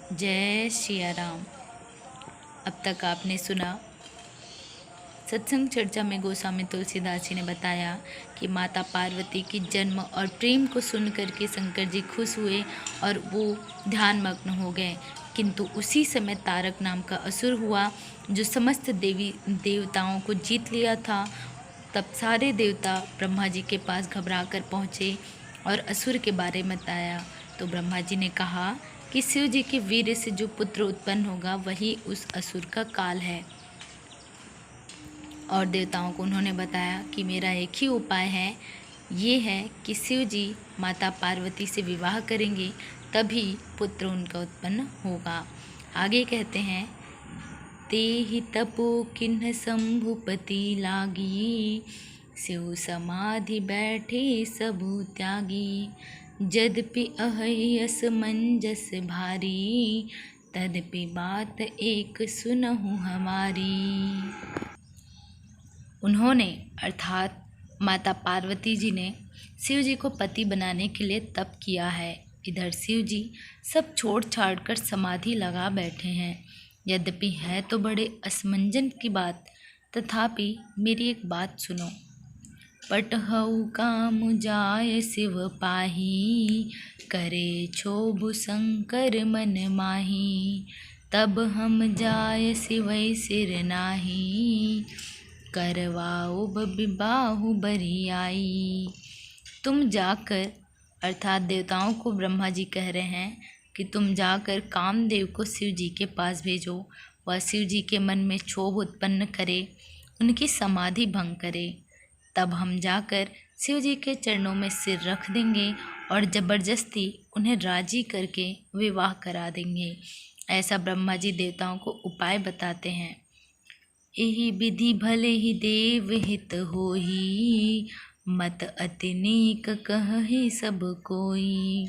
जय सिया राम। अब तक आपने सुना सत्संग चर्चा में गोस्वामी तुलसीदास जी ने बताया कि माता पार्वती की जन्म और प्रेम को सुनकर के शंकर जी खुश हुए और वो ध्यान मग्न हो गए। किंतु उसी समय तारक नाम का असुर हुआ जो समस्त देवी देवताओं को जीत लिया था। तब सारे देवता ब्रह्मा जी के पास घबरा कर पहुँचे और असुर के बारे में बताया। तो ब्रह्मा जी ने कहा कि शिव जी के वीर से जो पुत्र उत्पन्न होगा वही उस असुर का काल है। और देवताओं को उन्होंने बताया कि मेरा एक ही उपाय है, ये है कि शिव जी माता पार्वती से विवाह करेंगे तभी पुत्र उनका उत्पन्न होगा। आगे कहते हैं, ते ही तपो किन्ह शंभुपति लागी, शिव समाधि बैठे सबु त्यागी। यद्यपि अहै असमंजस भारी, तदपि बात एक सुनहु हमारी। उन्होंने अर्थात माता पार्वती जी ने शिव जी को पति बनाने के लिए तप किया है। इधर शिव जी सब छोड़ छाड़ कर समाधि लगा बैठे हैं। यद्यपि है तो बड़े असमंजन की बात, तथापि मेरी एक बात सुनो। पटहउ काम जाय शिव पाही, करे क्षोभ शंकर मन माही। तब हम जाय शिवै सिर नाही, करवाओ बिबाहु बरियाई। तुम जाकर, अर्थात देवताओं को ब्रह्मा जी कह रहे हैं कि तुम जाकर कामदेव को शिव जी के पास भेजो। वह शिव जी के मन में क्षोभ उत्पन्न करे, उनकी समाधि भंग करे। तब हम जाकर शिव जी के चरणों में सिर रख देंगे और ज़बरदस्ती उन्हें राजी करके विवाह करा देंगे। ऐसा ब्रह्मा जी देवताओं को उपाय बताते हैं। एहि विधि भले ही देव हित होई, मत अति नीक कहहि सब कोई।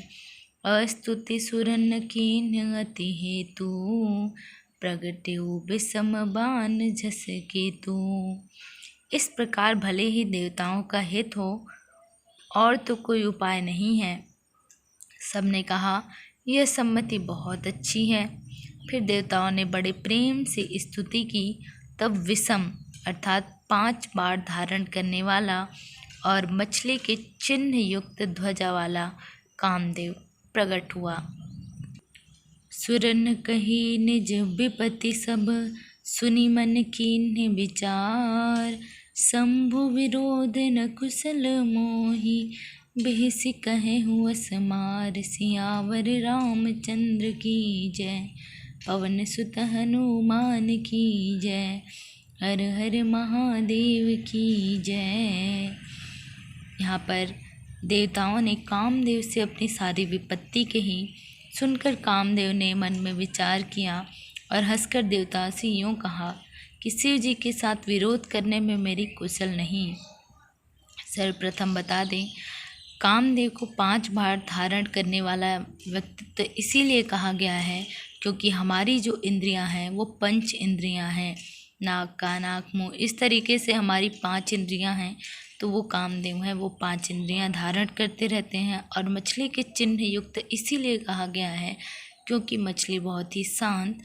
अस्तुति सुरन कीन्ह अति हेतु, प्रगट्यु विषम बान झस केतु। इस प्रकार भले ही देवताओं का हित हो और तो कोई उपाय नहीं है। सबने कहा यह सम्मति बहुत अच्छी है। फिर देवताओं ने बड़े प्रेम से स्तुति की। तब विषम अर्थात 5 बार धारण करने वाला और मछली के चिन्ह युक्त ध्वजा वाला कामदेव प्रकट हुआ। सुरन कही निज विपत्ति सब, सुनि मन कीन्ह विचार। शंभु विरोध न कुशल मोहि, बिहसि कहेहु असमार। सियावर रामचंद्र की जय, पवन सुत हनुमान की जय। हर हर महादेव की जय। यहाँ पर देवताओं ने कामदेव से अपनी सारी विपत्ति कही। सुनकर कामदेव ने मन में विचार किया और हंसकर देवता से यूँ कहा कि शिव जी के साथ विरोध करने में मेरी कुशल नहीं। सर्वप्रथम बता दें, कामदेव को 5 बार धारण करने वाला व्यक्तित्व इसीलिए कहा गया है क्योंकि हमारी जो इंद्रियां हैं वो 5 इंद्रियां हैं। नाक, कान, आँख, मुँह, इस तरीके से हमारी 5 इंद्रियां हैं। तो वो कामदेव हैं, वो 5 इंद्रियां धारण करते रहते हैं। और मछली के चिन्ह युक्त इसीलिए कहा गया है क्योंकि मछली बहुत ही शांत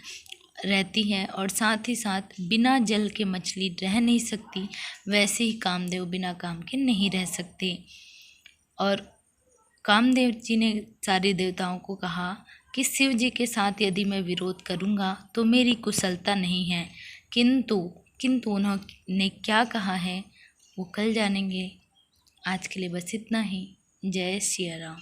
रहती है और साथ ही साथ बिना जल के मछली रह नहीं सकती, वैसे ही कामदेव बिना काम के नहीं रह सकते। और कामदेव जी ने सारे देवताओं को कहा कि शिव जी के साथ यदि मैं विरोध करूँगा तो मेरी कुशलता नहीं है। किंतु उन्होंने क्या कहा है वो कल जानेंगे। आज के लिए बस इतना ही। जय सिया राम।